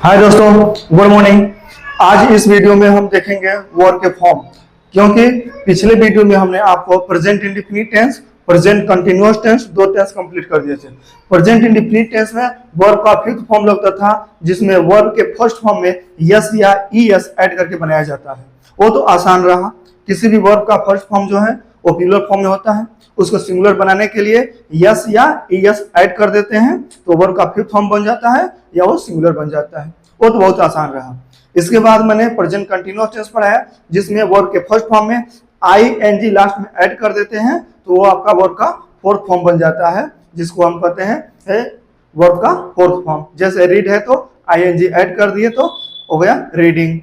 हाय दोस्तों, good morning. आज इस वीडियो में हम देखेंगे वर्ब के फॉर्म, क्योंकि पिछले वीडियो में हमने आपको present indefinite tense, present continuous tense, दो टेंस कंप्लीट कर दिए थे। प्रेजेंट इंडेफिनिट टेंस में वर्ब का फिफ्थ फॉर्म लगता था, जिसमें वर्ब के फर्स्ट फॉर्म में यस या ईएस ऐड करके बनाया जाता है। वो तो आसान रहा। किसी भी वर्ब का फर्स्ट फॉर्म जो है वो प्लूरल फॉर्म में होता है, उसको सिंगुलर बनाने के लिए यस या ईएस ऐड कर देते हैं तो वर्ब का फिफ्थ फॉर्म बन जाता है या वो सिंगुलर बन जाता है। वो तो बहुत आसान रहा। इसके बाद मैंने प्रेजेंट कंटीन्यूअस टेंस पढ़ाया, जिसमें वर्ब के फर्स्ट फॉर्म में आईएनजी लास्ट में ऐड कर देते हैं तो वो आपका वर्ब का फोर्थ फॉर्म बन जाता है, जिसको हम कहते हैं वर्ब का फोर्थ फॉर्म। जैसे रीड है तो आईएनजी ऐड कर दिए तो हो गया रीडिंग।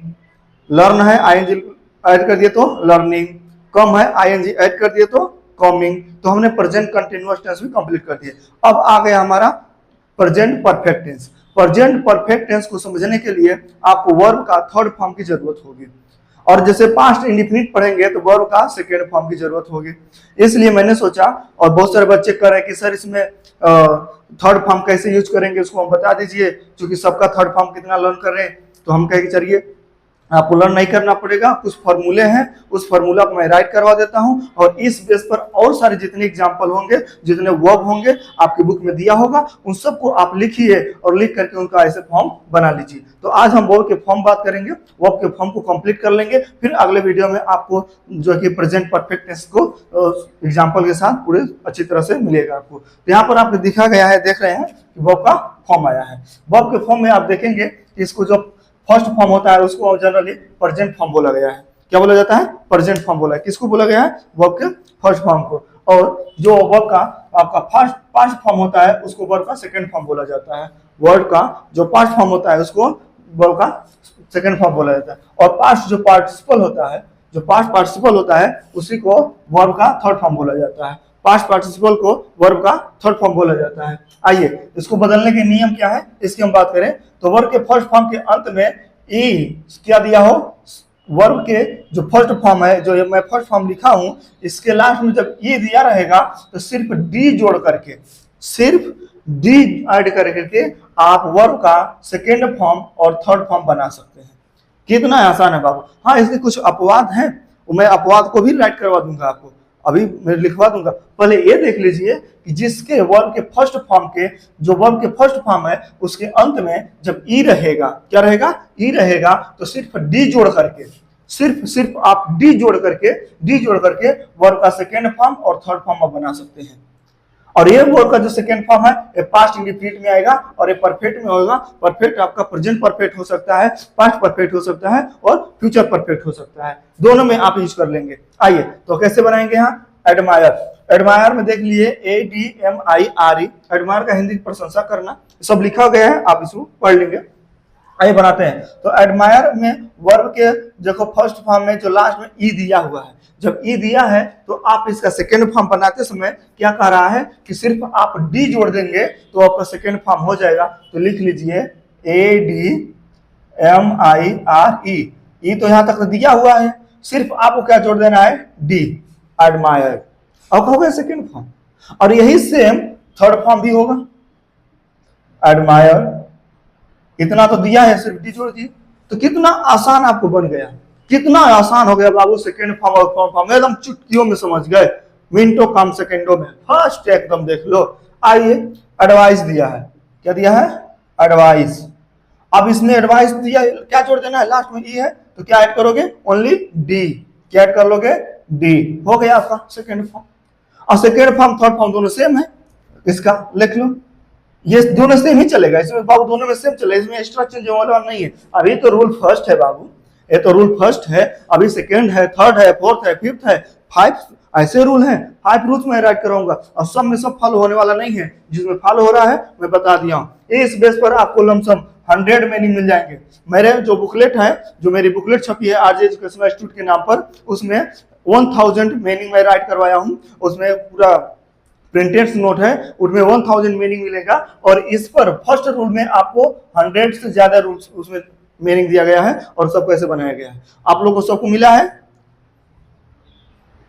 लर्न है, आईएनजी ऐड कर दिए तो लर्निंग। कम है, आईएनजी ऐड कर दिए तो कमिंग। तो हमने प्रेजेंट कंटीन्यूअस टेंस भी कंप्लीट कर दिए। अब आ गया हमारा present perfect tense. Present perfect tense को समझने के लिए आपको वर्ब का थर्ड फॉर्म की जरूरत होगी, और जैसे पास्ट इंडेफिनिट पढ़ेंगे तो वर्ब का सेकेंड फॉर्म की जरूरत होगी। इसलिए मैंने सोचा, और बहुत सारे बच्चे कह रहे हैं कि सर इसमें थर्ड फॉर्म कैसे यूज करेंगे, उसको हम बता दीजिए, क्योंकि सबका थर्ड फॉर्म कितना लर्न कर रहे हैं। तो हम कहेंगे चलिए आपको लर्न नहीं करना पड़ेगा, कुछ फॉर्मूले हैं, उस फॉर्मूला को मैं राइट करवा देता हूं, और इस बेस पर और सारे जितने एग्जांपल होंगे, जितने वर्ब होंगे आपकी बुक में दिया होगा, उन सबको आप लिखिए और लिख करके उनका ऐसे फॉर्म बना लीजिए। तो आज हम वर्ब के फॉर्म बात करेंगे, वर्ब के फॉर्म को कंप्लीट कर लेंगे, फिर अगले वीडियो में आपको जो है कि प्रेजेंट परफेक्ट टेंस को एग्जाम्पल के साथ पूरे अच्छी तरह से मिलेगा आपको। तो यहाँ पर आपको दिखा गया है, देख रहे हैं कि वर्ब का फॉर्म आया है। वर्ब के फॉर्म में आप देखेंगे कि इसको जो फर्स्ट फॉर्म होता है उसको जनरली प्रेजेंट फॉर्म बोला गया है। क्या बोला जाता है? प्रेजेंट फॉर्म बोला है। किसको बोला गया है? वर्ब के फर्स्ट फॉर्म को। और जो वर्ब का आपका पास्ट फॉर्म होता है उसको वर्ब का सेकंड फॉर्म बोला जाता है। वर्ब का जो पास्ट फॉर्म होता है उसको वर्ब का सेकंड फॉर्म बोला जाता है। और पास्ट जो पार्टिसिपल होता है, जो पास्ट पार्टिसिपल होता है, उसी को वर्ब का थर्ड फॉर्म बोला जाता है। पास्ट पार्टिसिपल को वर्ब का थर्ड फॉर्म बोला जाता है। आइए इसको बदलने के नियम क्या है इसकी हम बात करें तो वर्ब के फर्स्ट फॉर्म के अंत में ई क्या दिया हो, वर्ब के जो फर्स्ट फॉर्म है, जो मैं फर्स्ट फॉर्म लिखा हूं, इसके लास्ट में जब ई दिया रहेगा तो सिर्फ डी जोड़ करके, सिर्फ डी ऐड करके आप वर्ब का सेकेंड फॉर्म और थर्ड फॉर्म बना सकते हैं। कितना आसान है बाबू। हाँ, इसके कुछ अपवाद हैं, मैं अपवाद को भी राइट करवा दूंगा आपको, अभी मैं लिखवा दूंगा। पहले ये देख लीजिए कि जिसके वर्ब के फर्स्ट फॉर्म के, जो वर्ब के फर्स्ट फॉर्म है उसके अंत में जब ई रहेगा, क्या रहेगा? ई रहेगा, तो सिर्फ डी जोड़ करके, सिर्फ आप डी जोड़ करके वर्ब का सेकेंड फॉर्म और थर्ड फॉर्म आप बना सकते हैं। और ये वर्ब का जो सेकेंड फॉर्म है ये पास्ट इंडेफिनिट में आएगा और ये परफेक्ट में होगा। परफेक्ट आपका प्रेजेंट परफेक्ट हो सकता है, पास्ट परफेक्ट हो सकता है और फ्यूचर परफेक्ट हो सकता है, दोनों में आप यूज कर लेंगे। आइए तो कैसे बनाएंगे यहाँ एडमायर। एडमायर में देख लीजिए ADMIRE, एडमायर का हिंदी प्रशंसा करना, सब लिखा गया है, आप इसको पढ़ लेंगे। आइए बनाते हैं। तो एडमायर में वर्ब के देखो फर्स्ट फॉर्म में जो लास्ट में ई दिया हुआ है, जब ई दिया है तो आप इसका सेकेंड फॉर्म बनाते समय क्या कह रहा है कि सिर्फ आप डी जोड़ देंगे तो आपका सेकेंड फॉर्म हो जाएगा। तो लिख लीजिए ADMIRE। ई तो यहां तक दिया हुआ है, सिर्फ आपको क्या जोड़ देना है? D, admire. अब हो गया सेकेंड फॉर्म। और यही सेम थर्ड फॉर्म भी होगा, एडमायर। इतना तो दिया है, सिर्फ डी जोड़ दिए, तो कितना आसान आपको बन गया, कितना आसान हो गया बाबू। सेकेंड फॉर्म और थर्ड फॉर्म एकदम चुटकियों में समझ गए, मिनटों कम सेकेंडों में, फर्स्ट एकदम देख लो। आइए एडवाइस दिया है, क्या दिया है? एडवाइस। अब इसमें एडवाइस दिया, क्या जोड़ देना है? लास्ट में ई है तो क्या ऐड करोगे? Only D. क्या ऐड कर लोगे? डी। हो गया आपका सेकेंड फॉर्म। और सेकेंड फॉर्म थर्ड फॉर्म दोनों सेम है, इसका लिख लो, ये दोनों सेम ही चलेगा इसमें बाबू, दोनों में सेम चलेगा, इसमें एक्स्ट्रा चेंज वाला नहीं है। अभी तो रूल फर्स्ट है बाबू, ये तो रूल फर्स्ट है, अभी सेकेंड है, थर्ड है, फोर्थ है, फिफ्थ है, 5 ऐसे रूल हैं। 5 रूल्स में राइट कराऊंगा और सब में सब फॉलो होने वाला नहीं है, जिसमें फॉलो हो रहा है मैं बता दिया हूँ। इस बेस पर आपको लमसम 100 मीनिंग मिल जाएंगे। मेरे जो बुकलेट है, जो मेरी बुकलेट छपी है आरजे एजुकेशनल इंस्टीट्यूट के नाम पर, उसमें 1000 मीनिंग में राइट करवाया हूँ। उसमें पूरा प्रिंटेड नोट है, उसमें 1000 मीनिंग मिलेगा। और इस पर फर्स्ट रूल में आपको 100 से ज्यादा रूल्स उसमें मीनिंग दिया गया है और सब कैसे बनाया गया है। आप लोगों को सबको मिला है?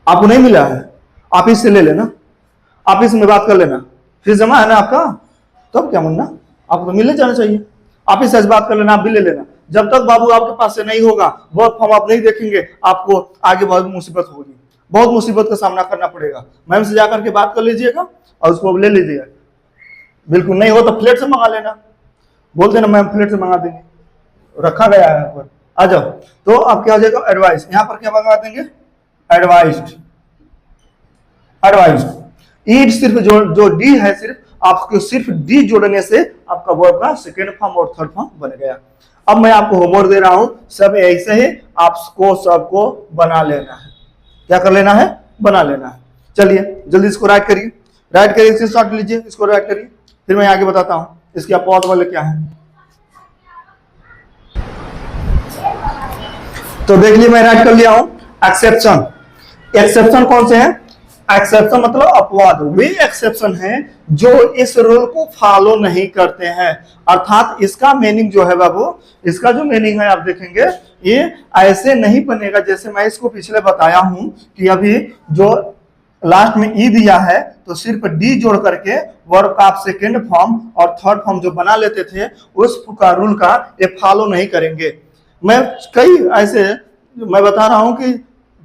आपको नहीं मिला है? आप इससे ले लेना, आप इसमें बात कर लेना, फिर जमा है ना आपका, तब क्या मुन्ना, आपको तो मिलने जाना चाहिए। आप ही सच बात कर लेना, आप भी ले लेना। जब तक बाबू आपके पास से नहीं होगा, वर्क फ्रॉम आप नहीं देखेंगे, आपको आगे बहुत मुसीबत होगी, बहुत मुसीबत का सामना करना पड़ेगा। मैम से जाकर के बात कर लीजिएगा और उसको ले लीजिएगा। बिल्कुल नहीं हो तो फ्लैट से मंगा लेना, बोल देना मैम फ्लैट से मंगा देंगे, रखा गया है यहाँ पर। आ जाओ। तो आप क्या हो जाएगा, एडवाइस। यहाँ पर क्या मंगा देंगे, एडवाइस्ड। एडवाइस्ड ईट सिर्फ जो डी है, सिर्फ आपको सिर्फ डी जोड़ने से आपका वर्ब का सेकेंड फॉर्म और थर्ड फॉर्म बन गया। अब मैं आपको होमवर्क दे रहा हूं, सब ऐसे ही आपको सबको बना लेना है। क्या कर लेना है, बना लेना है। चलिए जल्दी इसको राइट करिए, राइट करिए, इससे स्टार्ट लीजिए, इसको राइट करिए, फिर मैं आगे बताता हूं इसके अपवाद वाले क्या है। तो देख लिया, मैं राइट कर लिया हूं। एक्सेप्शन, एक्सेप्शन कौन से हैं, एक्सेप्शन मतलब अपवाद, वे एक्सेप्शन हैं जो इस रूल को फॉलो नहीं करते हैं। अर्थात इसका मीनिंग जो है बाबू, इसका जो मीनिंग है आप देखेंगे, ये ऐसे नहीं बनेगा जैसे मैं इसको पिछले बताया हूं कि अभी जो लास्ट में ई दिया है तो सिर्फ डी जोड़ करके वर्ब का आप सेकेंड फॉर्म और थर्ड फॉर्म जो बना लेते थे उस का रूल का ये फॉलो नहीं करेंगे। मैं कई ऐसे मैं बता रहा हूं कि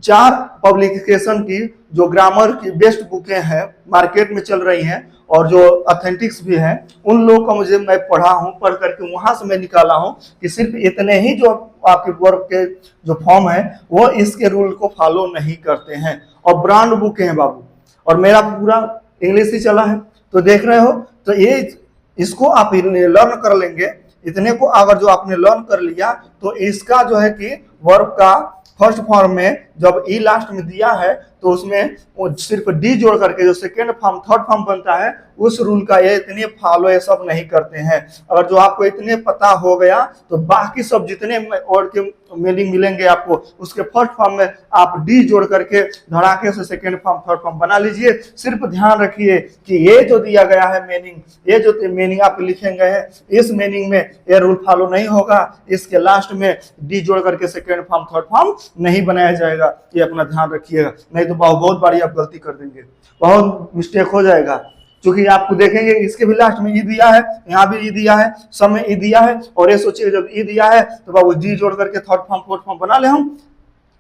4 पब्लिकेशन की जो ग्रामर की बेस्ट बुकें हैं मार्केट में चल रही हैं और जो ऑथेंटिक्स भी हैं, उन लोगों का मुझे मैं पढ़ा हूं, पढ़ करके वहां से मैं निकाला हूं कि सिर्फ इतने ही जो आपके वर्ब के जो फॉर्म है वो इसके रूल को फॉलो नहीं करते हैं। और ब्रांड बुक हैं बाबू, और मेरा पूरा इंग्लिश ही चला है, तो देख रहे हो। तो ये इसको आप लर्न कर लेंगे, इतने को अगर जो आपने लर्न कर लिया तो इसका जो है कि वर्ब का फर्स्ट फॉर्म में जब ई लास्ट में दिया है तो उसमें सिर्फ डी जोड़ करके जो सेकेंड फॉर्म थर्ड फॉर्म बनता है उस रूल का ये इतने फॉलो ये सब नहीं करते हैं। अगर जो आपको इतने पता हो गया तो बाकी सब जितने वर्ड के मीनिंग मिलेंगे आपको उसके फर्स्ट फॉर्म में आप डी जोड़ करके धड़ाके से सेकेंड फॉर्म थर्ड फॉर्म बना लीजिए। सिर्फ ध्यान रखिए कि ये जो दिया गया है मीनिंग, ये जो मीनिंग आप लिखेंगे हैं इस मीनिंग में ये रूल फॉलो नहीं होगा, इसके लास्ट में डी जोड़ करके सेकेंड फॉर्म थर्ड फॉर्म नहीं बनाया जाएगा। ये अपना ध्यान रखिएगा, नहीं तो बहुत बड़ी आप गलती कर देंगे, बहुत मिस्टेक हो जाएगा। क्योंकि आपको देखेंगे इसके भी लास्ट में ई दिया है, यहाँ भी ई दिया है, सब में ई दिया है, और ये सोचिए जब ई दिया है तो बाबू डी जोड़ करके थर्ड फॉर्म फोर्थ फॉर्म बना ले, हम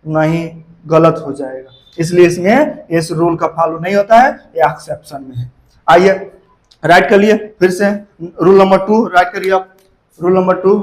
नहीं, गलत हो जाएगा। इसलिए इसमें इस रूल का फॉलो नहीं होता है, ये एक्सेप्शन में है। आइए राइट कर लिए फिर से रूल नंबर 2 राइट करिए आप। Rule number 2